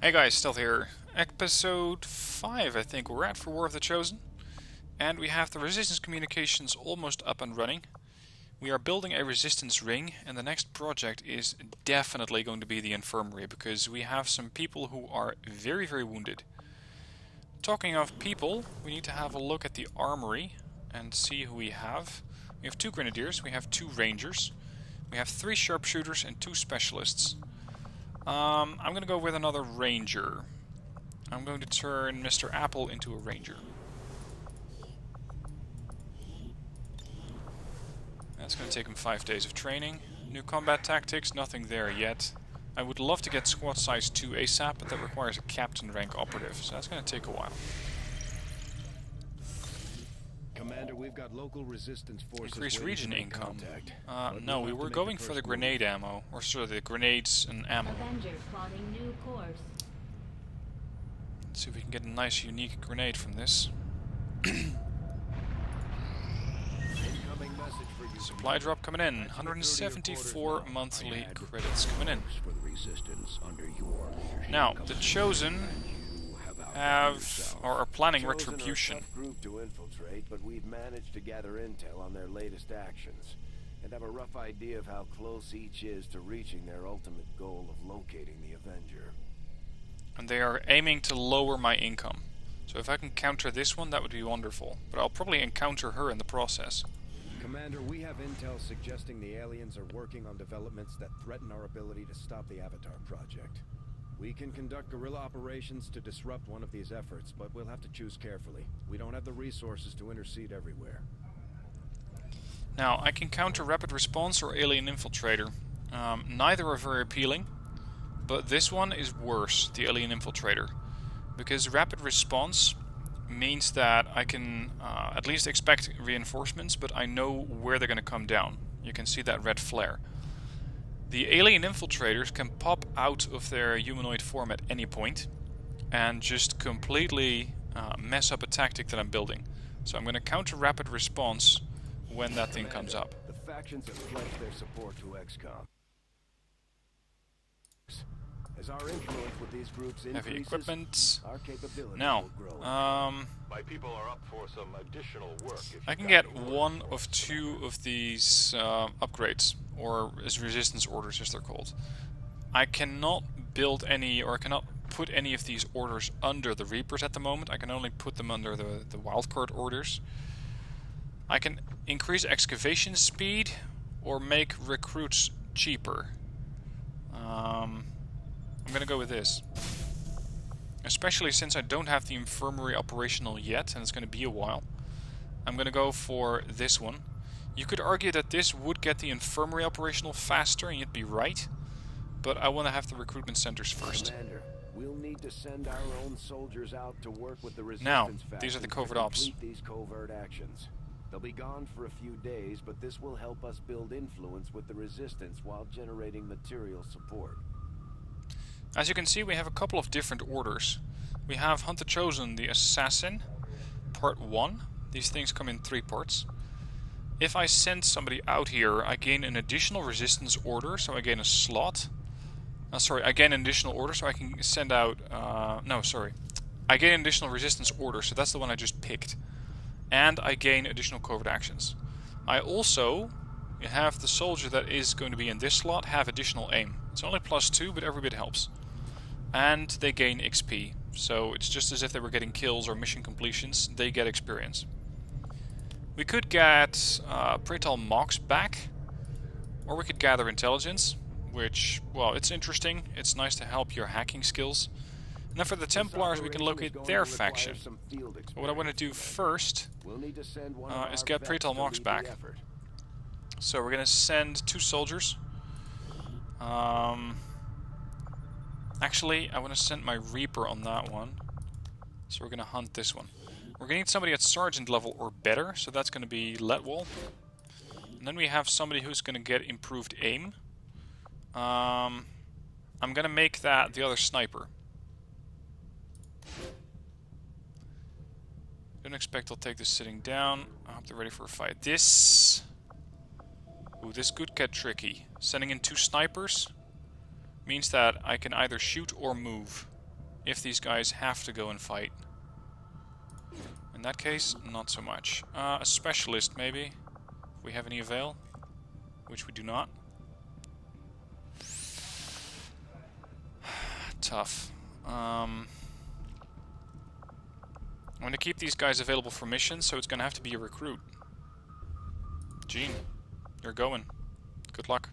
Hey guys, Stealth here. Episode 5 I think we're at for War of the Chosen. And we have the resistance communications almost up and running. We are building a resistance ring, and the next project is definitely going to be the infirmary, because we have some people who are very wounded. Talking of people, we need to have a look at the armory and see who we have. We have 2 grenadiers, we have 2 rangers, we have 3 sharpshooters and 2 specialists. I'm going to go with another ranger. I'm going to turn Mr. Apple into a ranger. That's going to take him 5 days of training. New combat tactics, nothing there yet. I would love to get squad size 2 ASAP, but that requires a captain rank operative, so that's going to take a while. Commander, we've got local resistance forces. Increase region income. No, we were going for the grenade ammo, or sorry, the grenades and ammo. Avengers plotting new course. Let's see if we can get a nice unique grenade from this. Incoming message for you. Supply drop coming in. 174 monthly credits coming in. For the resistance under your leadership. Now, the Chosen have or are planning retribution. Chosen are a tough group to infiltrate, but we've managed to gather intel on their latest actions and have a rough idea of how close each is to reaching their ultimate goal of locating the Avenger. And they are aiming to lower my income. So if I can counter this one, that would be wonderful. But I'll probably encounter her in the process. Commander, we have intel suggesting the aliens are working on developments that threaten our ability to stop the Avatar project. We can conduct guerrilla operations to disrupt one of these efforts, but we'll have to choose carefully. We don't have the resources to intercede everywhere. Now, I can counter rapid response or alien infiltrator. Neither are very appealing, but this one is worse, the alien infiltrator. Because rapid response means that I can at least expect reinforcements, but I know where they're going to come down. You can see that red flare. The alien infiltrators can pop out of their humanoid form at any point and just completely mess up a tactic that I'm building. So I'm going to counter rapid response when that thing comes up. The factions have pledged their support to XCOM. As our influence with these groups increases, Heavy equipment. our capabilities Now, will grow. My people are up for some additional work. I can get one of 2 of these upgrades, or as resistance orders as they're called. I cannot build any, or I cannot put any of these orders under the Reapers at the moment. I can only put them under the wildcard orders. I can increase excavation speed, or make recruits cheaper. I'm gonna go with this. Especially since I don't have the infirmary operational yet, and it's gonna be a while. I'm gonna go for this one. You could argue that this would get the infirmary operational faster, and you'd be right. But I want to have the recruitment centers first. Commander, we'll need to send our own soldiers out to work with the resistance Now, factions these are the to covert ops. complete these covert actions. They'll be gone for a few days, but this will help us build influence with the resistance while generating material support. As you can see, we have a couple of different orders. We have Hunt the Chosen, the Assassin, Part 1. These things come in 3 parts. If I send somebody out here, I gain an additional resistance order, so I gain a slot. I gain an additional order, so I can send out... I gain an additional resistance order, so that's the one I just picked. And I gain additional covert actions. I also have the soldier that is going to be in this slot have additional aim. It's only +2, but every bit helps. And they gain XP, so it's just as if they were getting kills or mission completions, they get experience. We could get Pretal Mox back, or we could gather intelligence, which, well, it's interesting, it's nice to help your hacking skills. And then for the Templars we can locate their faction. But what I want to do first is get Pretal Mox back. So we're going to send 2 soldiers. Actually, I want to send my Reaper on that one. So we're going to hunt this one. We're going to need somebody at Sergeant level or better, so that's going to be Letwall. And then we have somebody who's going to get improved aim. I'm going to make that the other sniper. Don't expect I'll take this sitting down. I hope they're ready for a fight. This could get tricky. Sending in 2 snipers means that I can either shoot or move. if these guys have to go and fight. In that case, not so much. A specialist, maybe, if we have any avail, which we do not. Tough. I'm going to keep these guys available for missions, so it's going to have to be a recruit. Gene, you're going. Good luck.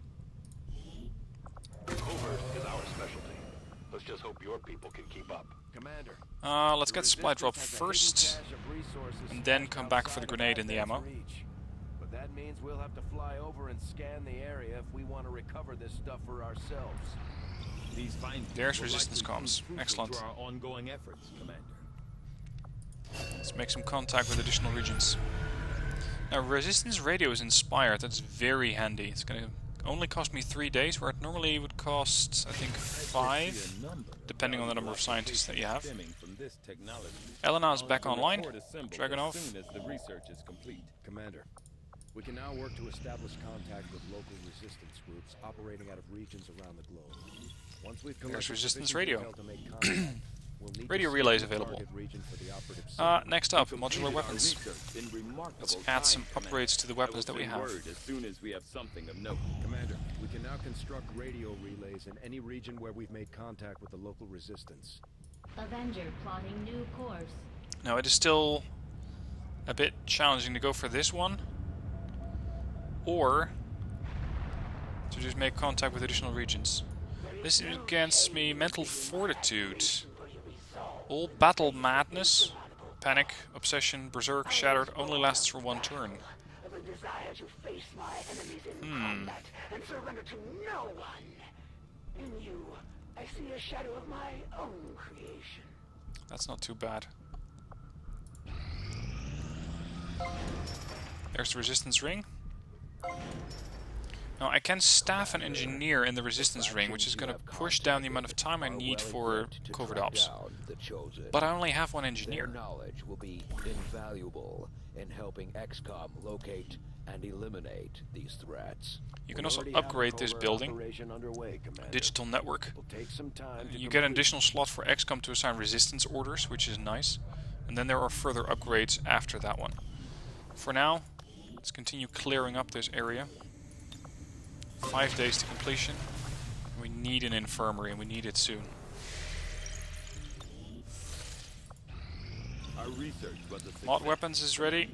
Covert is our specialty. Let's just hope your people can keep up. Commander. Let's get supply drop first, and then come back for the grenade and the ammo. But that means we'll have to fly over and scan the area if we want to recover this stuff for ourselves. These findings There's will resistance likely comms. prove crucial Excellent. to our ongoing efforts, Commander. Let's make some contact with additional regions. Now, resistance radio is inspired. That's very handy. It's going to only cost me 3 days, where it normally would cost, I think, 5, depending on the number of scientists that you have. Elena's back online. Dragunov. The research is complete. Commander, we can now work to establish contact with local resistance groups operating out of regions around the globe. Once we've There's collected resistance sufficient radio. intel to make contact, we'll need Radio to relays select the available. target region for the operative signal. Next up, modular weapons. Let's add some upgrades to the weapons that we have. As soon as we have something of note. Commander, we can now construct radio relays in any region where we've made contact with the local resistance. Avenger plotting new course. Now, it is still a bit challenging to go for this one, or to just make contact with additional regions. This is against me mental fortitude. All battle madness, panic, obsession, berserk, shattered only lasts for 1 turn. The desire to face my enemies in combat and surrender to no one. In you, I see a shadow of my own creation. That's not too bad. There's the resistance ring. Now I can staff an engineer in the resistance ring, which is going to push down the amount of time I need for covert ops. But I only have 1 engineer. Their knowledge will be invaluable in helping XCOM locate and eliminate these threats. You can also upgrade this building. Digital network. You get an additional slot for XCOM to assign resistance orders, which is nice. And then there are further upgrades after that one. For now, let's continue clearing up this area. 5 days to completion. We need an infirmary, and we need it soon. Our research was a success. Mod weapons is ready.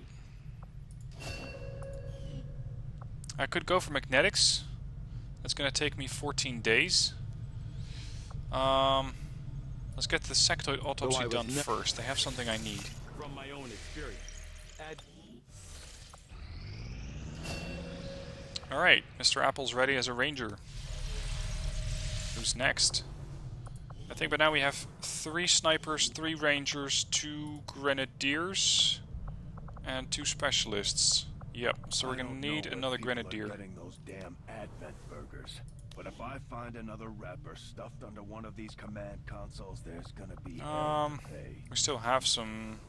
I could go for magnetics. That's going to take me 14 days. Let's get the sectoid autopsy done first. They have something I need. From my own experience. Alright, Mr. Apple's ready as a ranger. Who's next? I think by now we have 3 snipers, 3 rangers, 2 grenadiers, and 2 specialists. Yep, so we're gonna need another grenadier. Those damn Advent burgers. But if I find another rapper stuffed under one of these command consoles, there's gonna be We still have some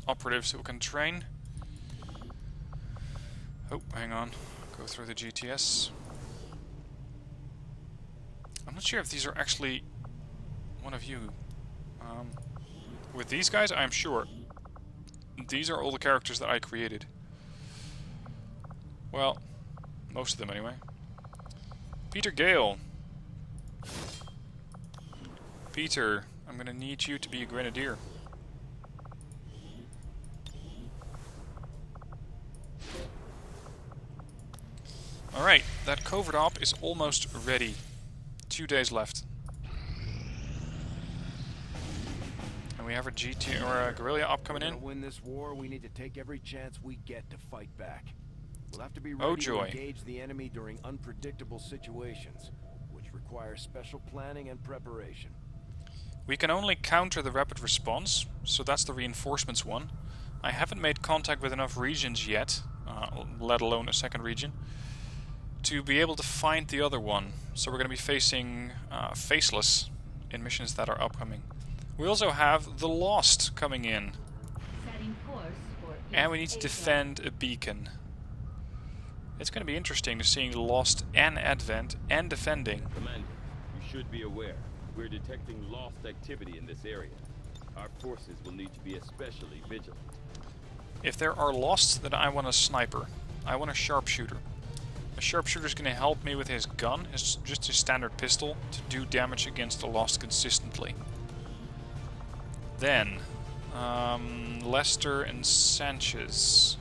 operatives who can train. Oh, hang on. Go through the GTS. I'm not sure if these are actually one of you. With these guys, I'm sure. These are all the characters that I created. Well, most of them anyway. Peter Gale. Peter, I'm gonna need you to be a grenadier. Alright, that covert op is almost ready. 2 days left. And we have a GT or a guerrilla op coming in. To win this war, we need to take every chance we get to fight back. We'll have to be Oh, ready to joy. engage the enemy during unpredictable situations, which require special planning and preparation. We can only counter the rapid response, so that's the reinforcements one. I haven't made contact with enough regions yet, let alone a second region, to be able to find the other one. So we're going to be facing Faceless in missions that are upcoming. We also have the Lost coming in. Setting course for And we need East to Asia. defend a beacon. It's going to be interesting to seeing the Lost and Advent and defending. Commander, you should be aware. We're detecting lost activity in this area. Our forces will need to be especially vigilant. If there are lost, then I want a sniper. I want a sharpshooter. A sharpshooter is going to help me with his gun, just his standard pistol, to do damage against the lost consistently. Then, Lester and Sanchez.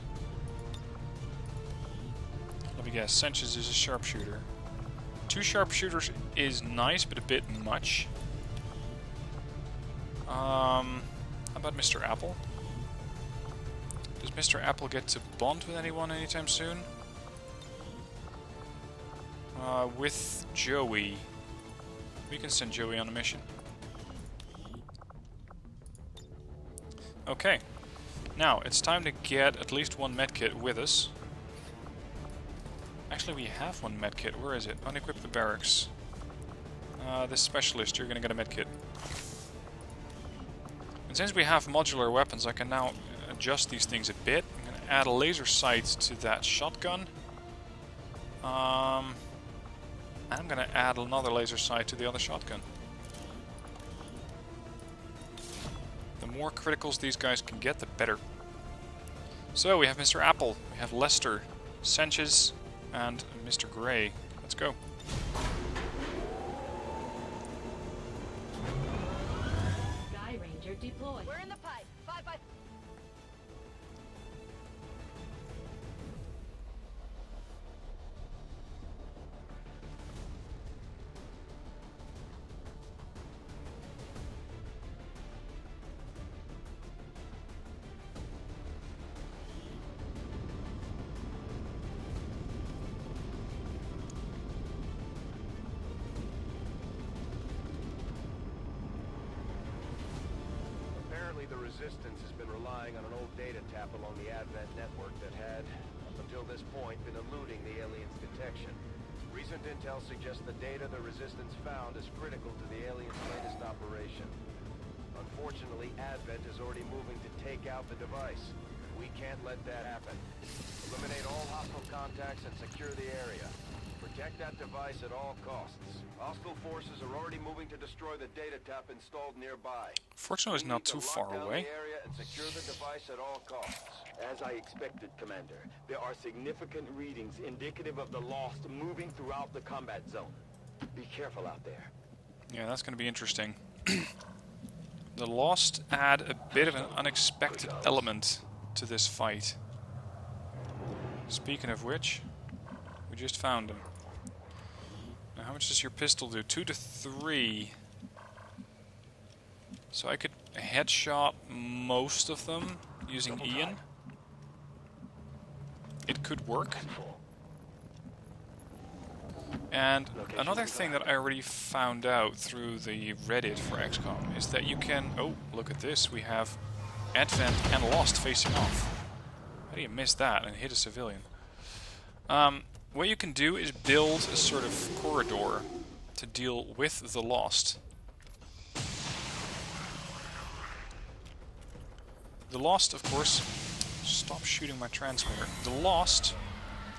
Let me guess, Sanchez is a sharpshooter. 2 sharpshooters is nice, but a bit much. How about Mr. Apple? Does Mr. Apple get to bond with anyone anytime soon? With Joey. We can send Joey on a mission. Okay. Now, it's time to get at least 1 medkit with us. Actually, we have 1 medkit. Where is it? Unequip the barracks. This specialist, you're gonna get a medkit. And since we have modular weapons, I can now adjust these things a bit. I'm gonna add a laser sight to that shotgun. I'm gonna add another laser sight to the other shotgun. The more criticals these guys can get, the better. So we have Mr. Apple, we have Lester, Sanchez, and Mr. Gray. Let's go. Sky Ranger deployed. We're in the pipe. 5 by... Apparently the Resistance has been relying on an old data tap along the Advent network that had, up until this point, been eluding the aliens' detection. Recent intel suggests the data the Resistance found is critical to the aliens' latest operation. Unfortunately, Advent is already moving to take out the device. We can't let that happen. Eliminate all hostile contacts and secure the area. Protect that device at all costs. Hostile forces are already moving to destroy the data tap installed nearby. Fortunately, it's not too far away. The area and secure the device at all costs. As I expected, Commander, there are significant readings indicative of the Lost moving throughout the combat zone. Be careful out there. Yeah, that's going to be interesting. The Lost add a bit of an unexpected element to this fight. Speaking of which, we just found him. Now, how much does your pistol do? 2 to 3. So I could headshot most of them using Ian. It could work. And another thing that I already found out through the Reddit for XCOM is that you can... Oh, look at this. We have Advent and Lost facing off. How do you miss that and hit a civilian? What you can do is build a sort of corridor to deal with the Lost. The Lost, of course... Stop shooting my transmitter. The Lost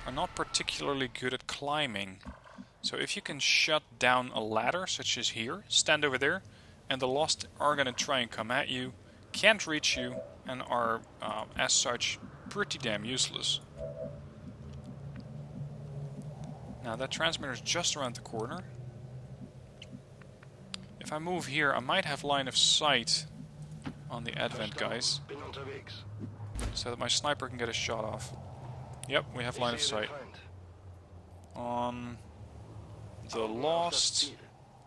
are not particularly good at climbing. So if you can shut down a ladder, such as here, stand over there, and the Lost are going to try and come at you, can't reach you, and are, as such, pretty damn useless. Now that transmitter is just around the corner. If I move here, I might have line of sight on the Advent guys, so that my sniper can get a shot off. Yep, we have line of sight. On the Lost,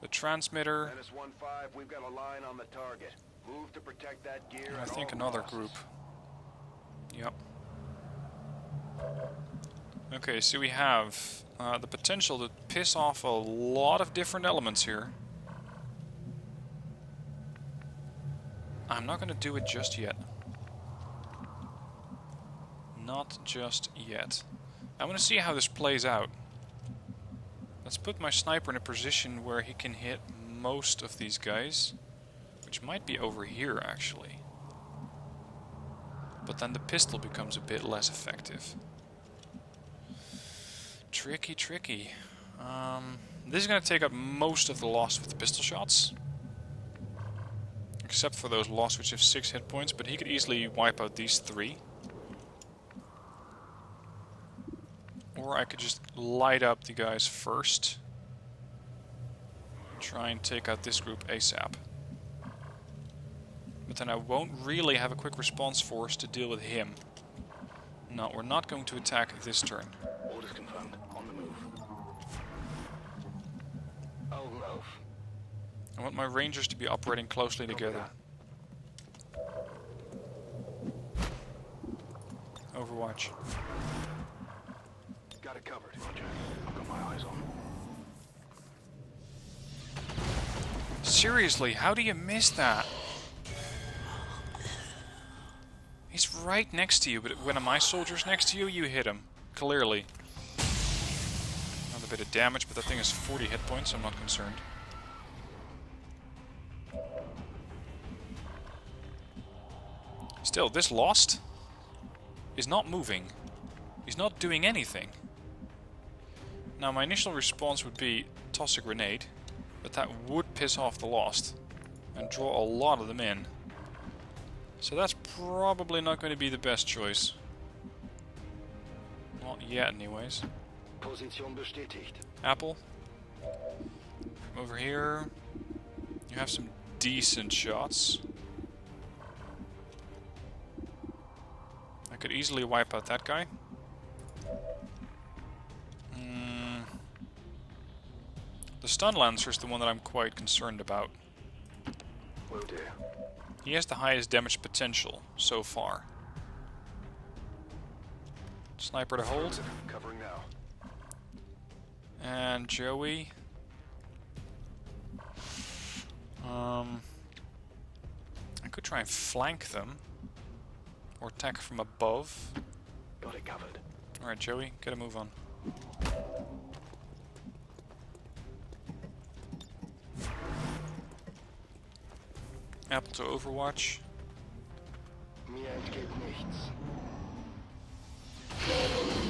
the transmitter, Menace 1-5, we've got a line on the target. Move to protect that gear. and I at think all another costs. group. Yep. Okay, so we have the potential to piss off a lot of different elements here. I'm not going to do it just yet. Not just yet. I want to see how this plays out. Let's put my sniper in a position where he can hit most of these guys, which might be over here actually. But then the pistol becomes a bit less effective. Tricky, tricky. This is going to take up most of the loss with the pistol shots. Except for those lost, which have 6 hit points, but he could easily wipe out these 3. Or I could just light up the guys first. Try and take out this group ASAP. But then I won't really have a quick response force to deal with him. No, we're not going to attack this turn. Orders confirmed. On the move. I'll move. I want my rangers to be operating closely together. Overwatch. Got it covered. Roger. I've got my eyes on. Seriously, how do you miss that? He's right next to you, but when my soldier's next to you, you hit him. Clearly. Another bit of damage, but that thing has 40 hit points, so I'm not concerned. Still, this Lost is not moving. He's not doing anything. Now, my initial response would be toss a grenade, but that would piss off the Lost and draw a lot of them in. So that's probably not going to be the best choice. Not yet, anyways. Position bestätigt. Apple. Over here. You have some decent shots. I could easily wipe out that guy. The Stun Lancer is the one that I'm quite concerned about. Will do. He has the highest damage potential so far. Sniper to hold. Covering now. And Joey. I could try and flank them. Or attack from above. Got it covered. Alright, Joey, get a move on. Apple to Overwatch. Mir entgeht nichts.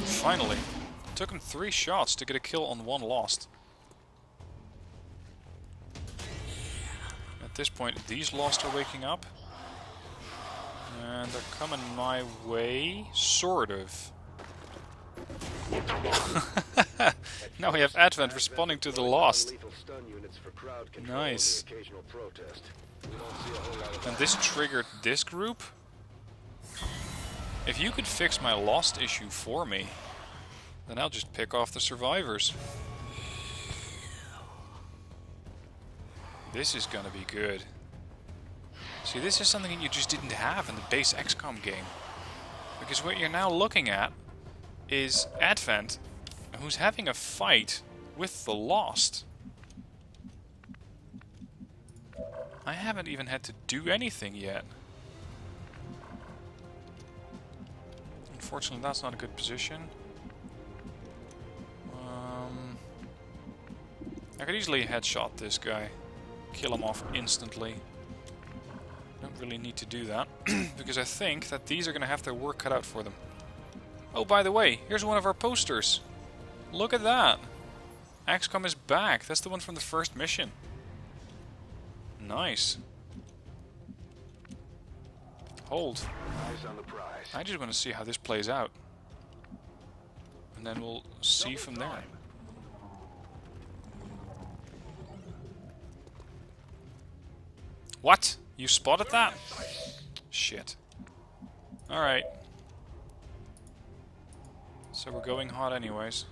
Finally. It took him 3 shots to get a kill on 1 Lost. At this point, these Lost are waking up. And they're coming my way. Sort of. Now we have Advent responding to the Lost. Nice. And this triggered this group? If you could fix my Lost issue for me, then I'll just pick off the survivors. This is gonna be good. See, this is something that you just didn't have in the base XCOM game. Because what you're now looking at is Advent, who's having a fight with the Lost. I haven't even had to do anything yet. Unfortunately, that's not a good position. I could easily headshot this guy. Kill him off instantly. Don't really need to do that, because I think that these are going to have their work cut out for them. Oh, by the way, here's one of our posters. Look at that. XCOM is back. That's the one from the first mission. Nice. Hold. Eyes on the prize. I just want to see how this plays out. And then we'll see from there. What? You spotted that? Shit. Alright. So we're going hot anyways.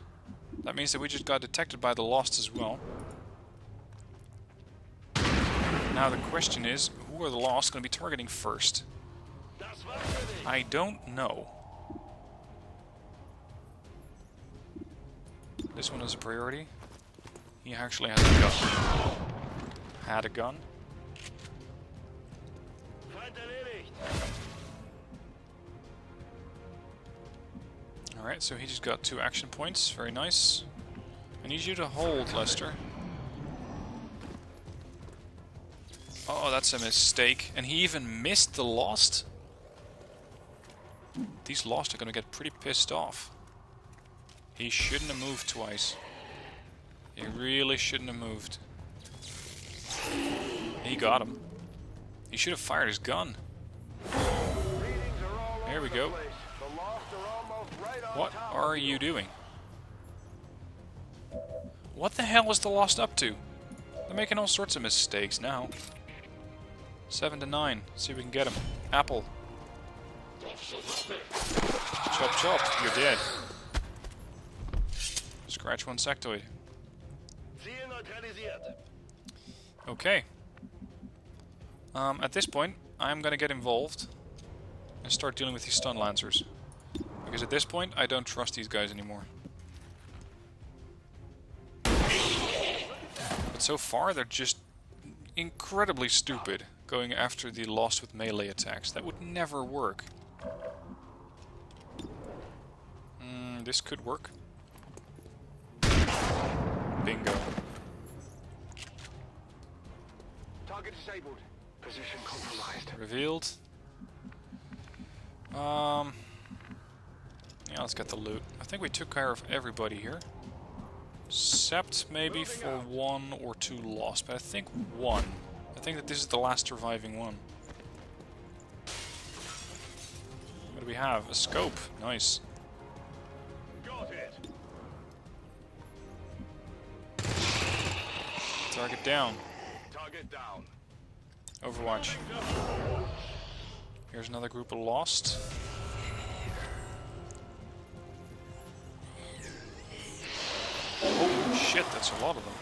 That means that we just got detected by the Lost as well. Now the question is, who are the Lost going to be targeting first? I don't know. This one is a priority. He actually has a gun. Had a gun. Alright, so he just got 2 action points. Very nice. I need you to hold, Lester. Oh, that's a mistake. And he even missed the Lost? These Lost are gonna get pretty pissed off. He shouldn't have moved twice. He really shouldn't have moved. He got him. He should have fired his gun. There we go. What are you doing? What the hell is the Lost up to? They're making all sorts of mistakes now. 7 to 9. See if we can get him. Apple. Chop chop. You're dead. Scratch one sectoid. Okay. At this point, I'm gonna get involved and start dealing with these stun lancers. Because at this point, I don't trust these guys anymore. But so far, they're just incredibly stupid going after the Lost with melee attacks. That would never work. This could work. Bingo. Target disabled. Position compromised. Revealed. Yeah, let's get the loot. I think we took care of everybody here. Except maybe for 1 or 2 lost, but I think 1. I think that this is the last surviving one. What do we have? A scope. Nice. Got it. Target down. Target down. Overwatch. Here's another group of lost. Holy shit, that's a lot of them.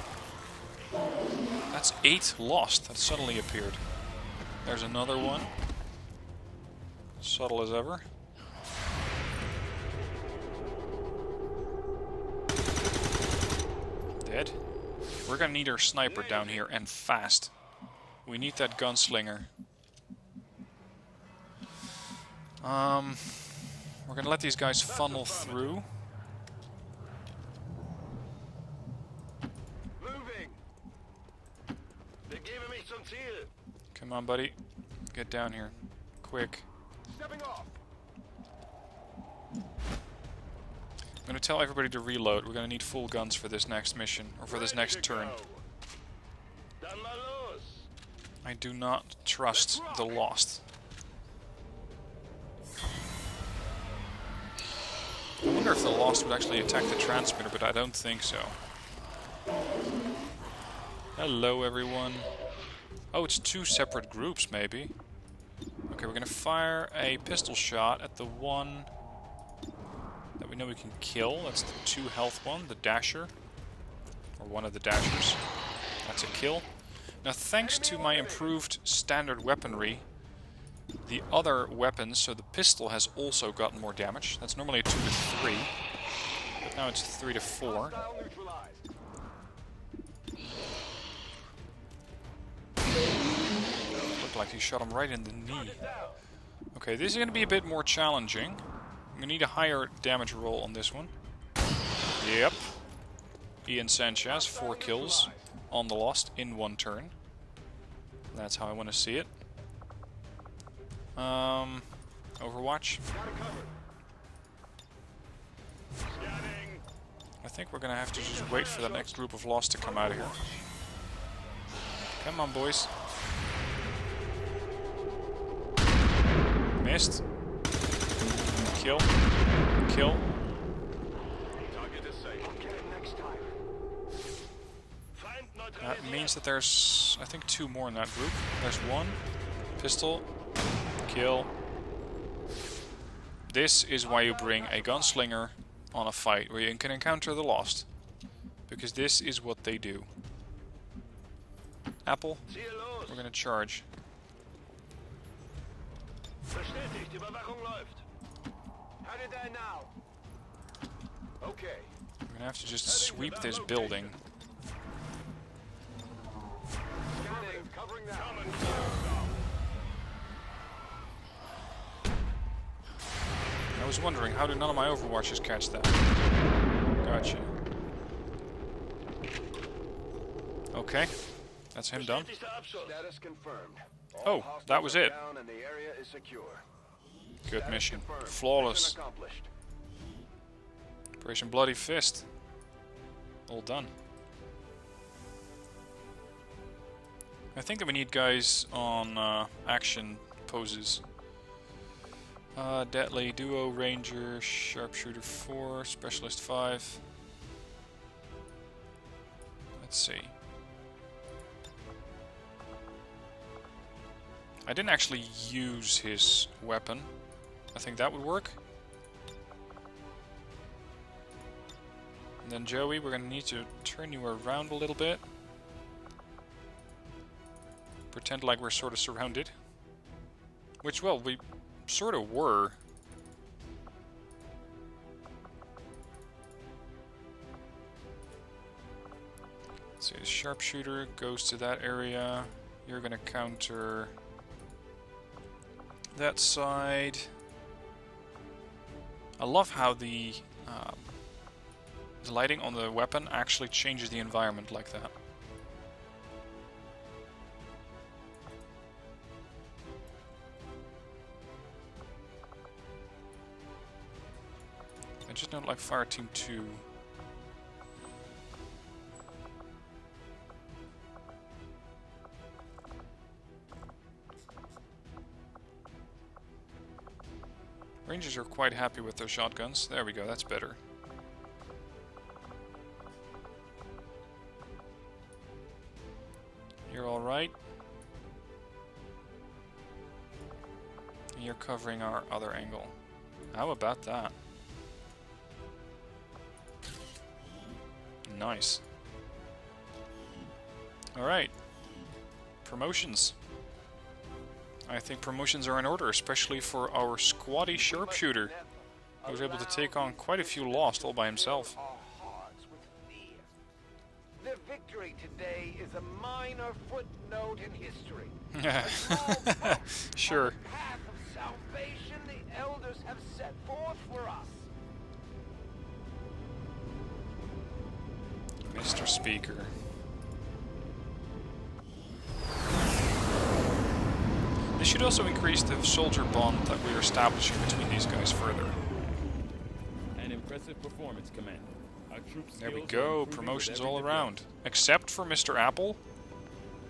That's 8 lost that suddenly appeared. There's another one. Subtle as ever. Dead. We're gonna need our sniper down here, and fast. We need that gunslinger. We're gonna let these guys funnel through. Moving. They're giving me some ziel. Come on, buddy. Get down here. Quick. Stepping off. I'm gonna tell everybody to reload. We're gonna need full guns for this next mission, or for this next turn. Dann mal los. I do not trust the Lost. I wonder if the Lost would actually attack the transmitter, but I don't think so. Hello, everyone. Oh, it's 2 separate groups, maybe. Okay, we're gonna fire a pistol shot at the one that we know we can kill. That's the 2 health one, the Dasher. Or one of the Dashers. That's a kill. Now, thanks to my improved standard weaponry, the other weapons, so the pistol has also gotten more damage. That's normally a 2 to 3, but now it's 3 to 4. Looked like he shot him right in the knee. Okay, this is going to be a bit more challenging. I'm going to need a higher damage roll on this one. Yep. Ian Sanchez, 4 kills on the Lost in 1 turn. That's how I want to see it. Overwatch. I think we're gonna have to just wait for the next group of Lost to come out of here. Come on, boys. Missed. Kill. Kill. That means that there's, I think, 2 more in that group. There's 1. Pistol. Kill. This is why you bring a gunslinger on a fight, where you can encounter the Lost. Because this is what they do. Apple, we're gonna charge. Bestätigt, Überwachung läuft. How did that now? Okay. We're gonna have to just sweep this building. Scanning, covering that. I was wondering, how do none of my Overwatches catch that? Gotcha. Okay, that's him done. Status confirmed. Oh, that was it. Down and the area is secure. Good Status mission. confirmed. Flawless. Mission accomplished. Operation Bloody Fist. All done. I think that we need guys on action poses. Deadly Duo, Ranger, Sharpshooter 4, Specialist 5. Let's see. I didn't actually use his weapon. I think that would work. And then Joey, we're gonna need to turn you around a little bit. Pretend like we're sort of surrounded. Which, well, we sort of were. So the sharpshooter goes to that area. You're gonna counter that side. I love how the lighting on the weapon actually changes the environment like that. I just don't like Fire Team 2. Rangers are quite happy with their shotguns. There we go, that's better. You're alright. You're covering our other angle. How about that? Nice. Alright. Promotions. I think promotions are in order, especially for our squatty sharpshooter, who was able to take on quite a few Lost all by himself. The victory today is a minor footnote in history. Sure. On the path of salvation the elders have set forth for us. Mr. Speaker. This should also increase the soldier bond that we're establishing between these guys further. An impressive performance, Commander. Our troops' There we skills are go, improving promotions with every all deployment. around. Except for Mr. Apple.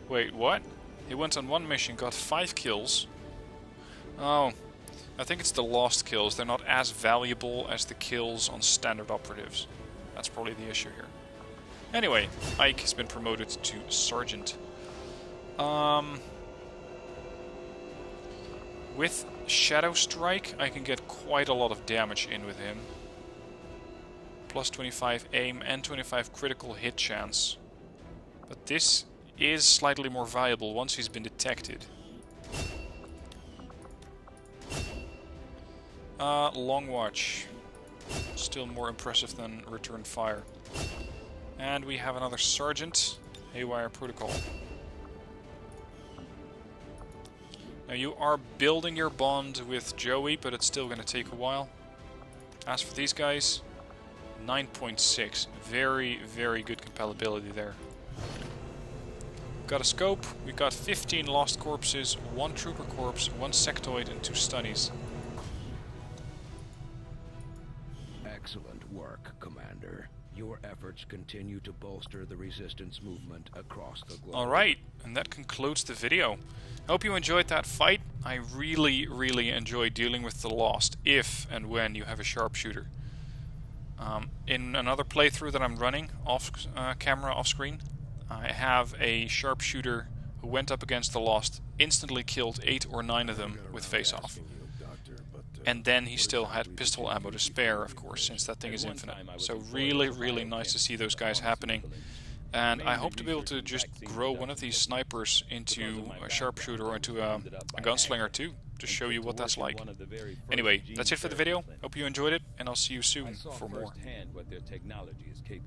Wait, what? He went on one mission, got 5 kills. Oh, I think it's the lost kills. They're not as valuable as the kills on standard operatives. That's probably the issue here. Anyway, Ike has been promoted to Sergeant. With Shadow Strike, I can get quite a lot of damage in with him. Plus 25 aim and 25 critical hit chance. But this is slightly more valuable once he's been detected. Long Watch. Still more impressive than Return Fire. And we have another Sergeant. Haywire Protocol. Now you are building your bond with Joey, but it's still going to take a while. As for these guys, 9.6. Very, very good compatibility there. Got a scope. We got 15 lost corpses, 1 trooper corpse, 1 sectoid, and 2 stunnies. Excellent work, Commander. Your efforts continue to bolster the resistance movement across the globe. Alright, and that concludes the video. I hope you enjoyed that fight. I really, really enjoy dealing with the Lost, if and when you have a sharpshooter. In another playthrough that I'm running, off camera, off screen, I have a sharpshooter who went up against the Lost, instantly killed 8 or 9 of them with face-off. And then he still had pistol ammo to spare, of course, since that thing is infinite. So really, really nice to see those guys happening. And I hope to be able to just grow one of these snipers into a sharpshooter or into a gunslinger too, to show you what that's like. Anyway, that's it for the video. Hope you enjoyed it, and I'll see you soon for more. What their technology is capable